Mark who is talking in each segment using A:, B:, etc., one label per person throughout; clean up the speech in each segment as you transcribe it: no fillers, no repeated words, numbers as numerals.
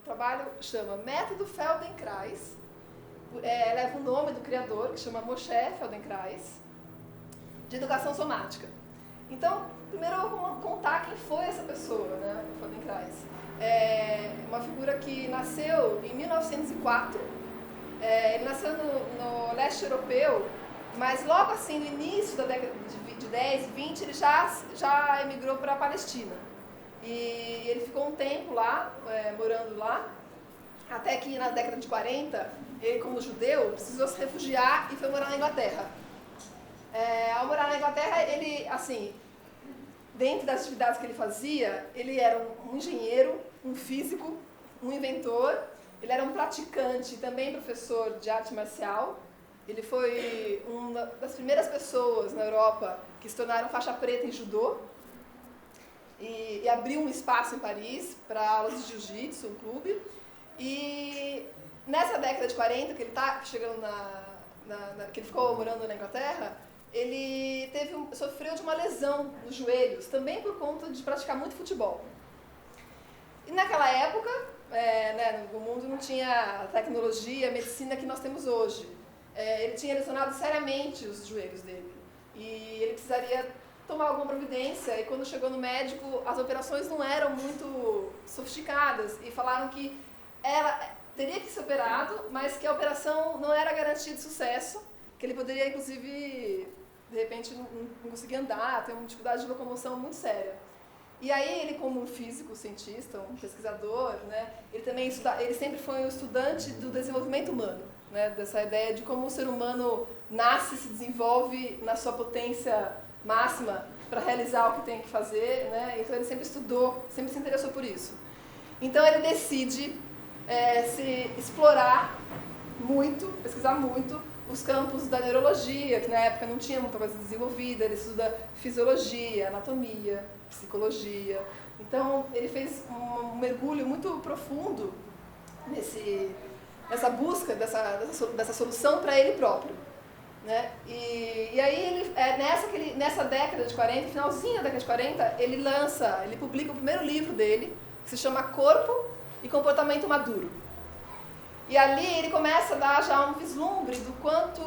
A: trabalho chama Método Feldenkrais, leva o nome do criador, que chama Moshe Feldenkrais, de educação somática. Então, primeiro eu vou contar quem foi essa pessoa, né, o Feldenkrais. É uma figura que nasceu em 1904, ele nasceu no leste europeu, mas logo assim, no início da década de 10, 20, ele já emigrou para a Palestina. E ele ficou um tempo lá, morando lá, até que na década de 40, ele como judeu, precisou se refugiar e foi morar na Inglaterra. Ao morar na Inglaterra, ele, assim, dentro das atividades que ele fazia, ele era um engenheiro, um físico, um inventor, ele era um praticante, também professor de arte marcial. Ele foi uma das primeiras pessoas na Europa que se tornaram faixa preta em judô e abriu um espaço em Paris para aulas de jiu-jitsu, um clube. E nessa década de 40, que ele está chegando que ele ficou morando na Inglaterra, ele sofreu de uma lesão nos joelhos, também por conta de praticar muito futebol. E naquela época, o mundo não tinha a tecnologia, a medicina que nós temos hoje. Ele tinha lesionado seriamente os joelhos dele. E ele precisaria tomar alguma providência. E quando chegou no médico, as operações não eram muito sofisticadas. E falaram que teria que ser operado, mas que a operação não era garantia de sucesso. Que ele poderia, inclusive, de repente, não conseguir andar, ter uma dificuldade de locomoção muito séria. E aí ele, como um físico, cientista, um pesquisador, né, ele sempre foi um estudante do desenvolvimento humano, né, dessa ideia de como o ser humano nasce e se desenvolve na sua potência máxima para realizar o que tem que fazer, né, então ele sempre estudou, sempre se interessou por isso. Então ele decide se explorar muito, pesquisar muito, os campos da neurologia, que na época não tinha muita coisa desenvolvida. Ele estuda fisiologia, anatomia, psicologia. Então, ele fez um mergulho muito profundo nessa busca dessa solução para ele próprio, né? E aí, nessa década de 40, finalzinho da década de 40, ele publica o primeiro livro dele, que se chama Corpo e Comportamento Maduro. E ali ele começa a dar já um vislumbre do quanto,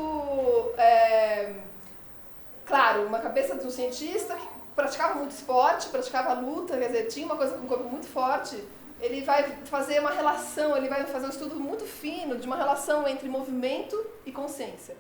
A: claro, uma cabeça de um cientista que praticava muito esporte, praticava luta, quer dizer, tinha uma coisa com um corpo muito forte, ele vai fazer uma relação, ele vai fazer um estudo muito fino de uma relação entre movimento e consciência.